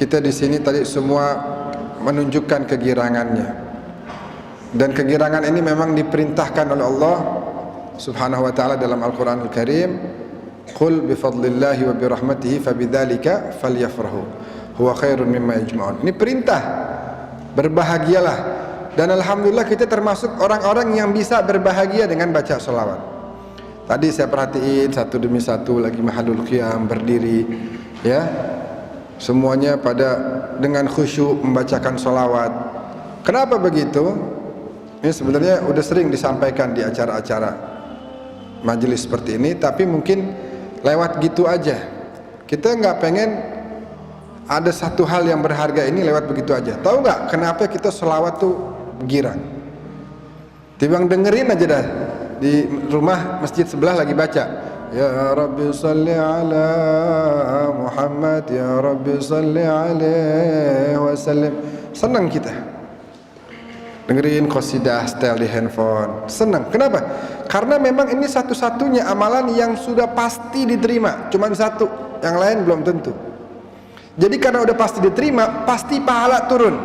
kita di sini tadi semua menunjukkan kegirangannya, dan kegirangan ini memang diperintahkan oleh Allah Subhanahu wa taala dalam Al-Qur'anul Karim. Qul bi fadlillahi wa bi rahmatihi fabidzalika falyafrahu huwa khairun mimma yajma'un. Ini perintah, berbahagialah, dan alhamdulillah kita termasuk orang-orang yang bisa berbahagia dengan baca sholawat. Tadi saya perhatiin satu demi satu lagi mahallul qiyam berdiri, ya, semuanya pada dengan khusyuk membacakan sholawat. Kenapa begitu? Ini sebenarnya udah sering disampaikan di acara-acara majelis seperti ini, tapi mungkin lewat gitu aja. Kita nggak pengen ada satu hal yang berharga ini lewat begitu aja. Tahu nggak kenapa kita sholawat tuh girang? Timbang dengerin aja dah di rumah masjid sebelah lagi baca, ya Rabbi salli ala Muhammad, ya Rabbi salli alaihi wasallam. Senang kita dengerin qasidah setel di handphone, senang. Kenapa? Karena memang ini satu-satunya amalan yang sudah pasti diterima, cuma satu, yang lain belum tentu. Jadi karena udah pasti diterima, pasti pahala turun.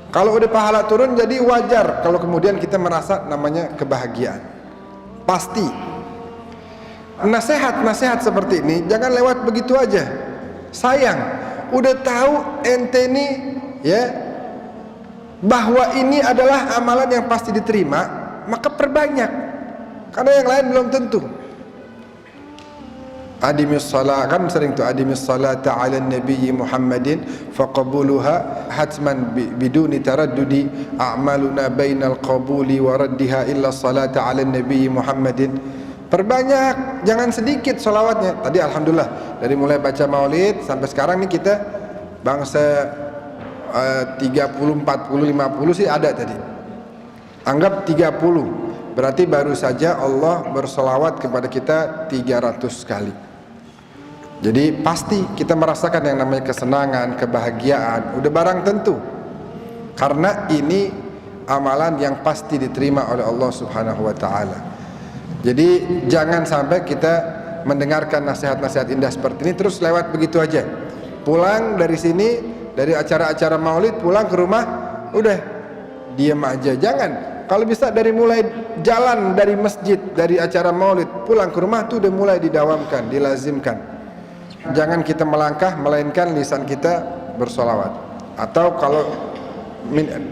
Kalau udah pahala turun, jadi wajar kalau kemudian kita merasa namanya kebahagiaan. Pasti. Nasihat-nasihat seperti ini jangan lewat begitu aja. Sayang, udah tahu ente ini, ya, bahwa ini adalah amalan yang pasti diterima, maka perbanyak, karena yang lain belum tentu. Adimis salat, kan sering tuh, adimis salata ala nabiyyi Muhammadin faqabuluha hatman biduni taraddudi a'maluna bainal qabuli wa raddiha illa salata ala nabiyyi Muhammadin. Perbanyak, jangan sedikit sholawatnya. Tadi alhamdulillah dari mulai baca maulid sampai sekarang nih kita bangsa 30, 40, 50 sih ada tadi. Anggap 30, berarti baru saja Allah bersolawat kepada kita 300 kali. Jadi pasti kita merasakan yang namanya kesenangan, kebahagiaan, udah barang tentu. Karena ini amalan yang pasti diterima oleh Allah Subhanahu wa taala. Jadi jangan sampai kita mendengarkan nasihat-nasihat indah seperti ini terus lewat begitu aja. Pulang dari sini, dari acara-acara maulid, pulang ke rumah udah diam aja. Jangan. Kalau bisa dari mulai jalan dari masjid, dari acara maulid, pulang ke rumah tuh udah mulai didawamkan, dilazimkan. Jangan kita melangkah melainkan lisan kita bersolawat. Atau kalau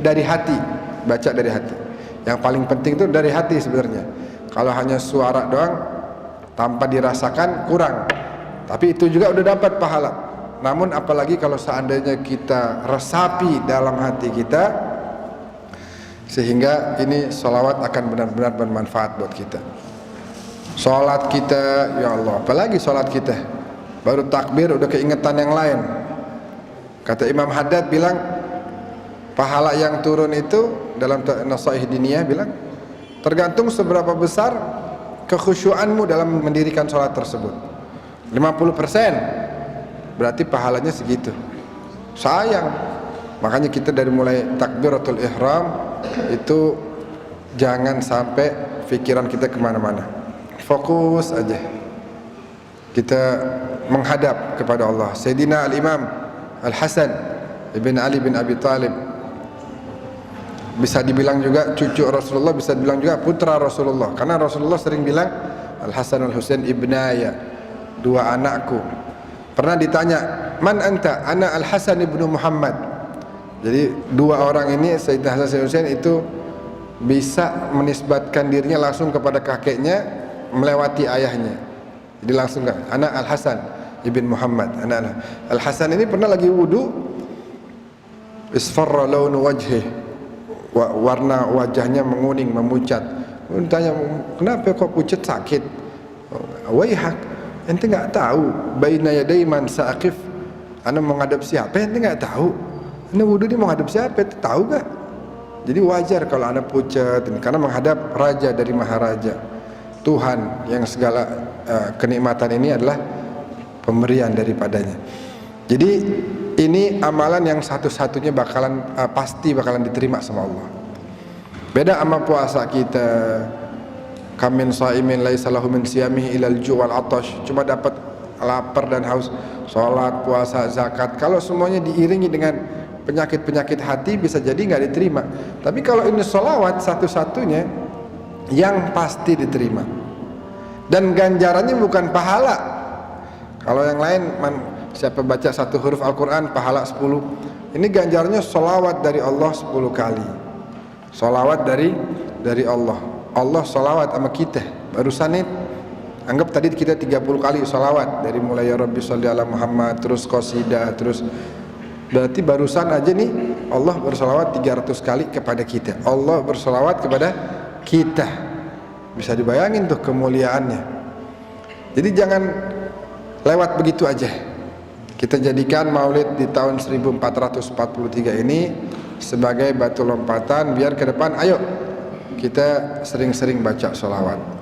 dari hati, baca dari hati. Yang paling penting itu dari hati sebenarnya. Kalau hanya suara doang tanpa dirasakan kurang. Tapi itu juga udah dapat pahala. Namun apalagi kalau seandainya kita resapi dalam hati kita, sehingga ini sholawat akan benar-benar bermanfaat buat kita. Sholat kita, ya Allah, apalagi sholat kita baru takbir udah keingetan yang lain. Kata Imam Haddad bilang, pahala yang turun itu dalam Nasaih Diniyah bilang, tergantung seberapa besar kekhusyuanmu dalam mendirikan sholat tersebut. 50% berarti pahalanya segitu. Sayang, makanya kita dari mulai takbiratul ihram itu jangan sampai pikiran kita kemana-mana, fokus aja kita menghadap kepada Allah. Sayyidina Al-Imam Al-Hasan ibn Ali bin Abi Talib, bisa dibilang juga cucu Rasulullah, bisa dibilang juga putra Rasulullah, karena Rasulullah sering bilang Al-Hasan Al-Husain ibnaya, dua anakku. Pernah ditanya, man anta? Ana Al-Hasan ibnu Muhammad. Jadi dua orang ini, Sayyidina Hasan Husain itu bisa menisbatkan dirinya langsung kepada kakeknya melewati ayahnya. Jadi langsung kan, anak Al-Hasan ibn Muhammad. Anak Al-Hasan ini pernah lagi wudu, isfarra launu wajhih, warna wajahnya menguning, memucat. Tanya, kenapa kok pucat, sakit? Waihak, ente nggak tahu baina yaday man saqif, ana menghadap siapa? Ente nggak tahu. Ana wudu ini menghadap siapa? Ente tahu gak? Jadi wajar kalau ana pucat, karena menghadap raja dari maharaja, Tuhan yang segala kenikmatan ini adalah pemberian daripadanya. Jadi ini amalan yang satu-satunya bakalan pasti bakalan diterima sama Allah. Beda sama puasa kita. Kamin shaimin laisa lahu min siyamihi ilal ju' wal atash, cuma dapat lapar dan haus. sholat, puasa, zakat. Kalau semuanya diiringi dengan penyakit-penyakit hati, bisa jadi nggak diterima. Tapi kalau ini sholawat satu-satunya yang pasti diterima. Dan ganjarannya bukan pahala. Kalau yang lain, siapa baca satu huruf Al-Quran pahala 10. Ini ganjarannya sholawat dari Allah 10 kali. Sholawat dari Allah. Allah sholawat sama kita. Barusan nih, anggap tadi kita 30 kali sholawat. Dari mulai ya Rabbi sholli ala Muhammad, terus qasidah, terus berarti barusan aja nih Allah bersolawat 300 kali kepada kita. Allah bersolawat kepada kita. Bisa dibayangin tuh kemuliaannya. Jadi jangan lewat begitu aja. Kita jadikan maulid di tahun 1443 ini sebagai batu lompatan biar ke depan ayo kita sering-sering baca sholawat.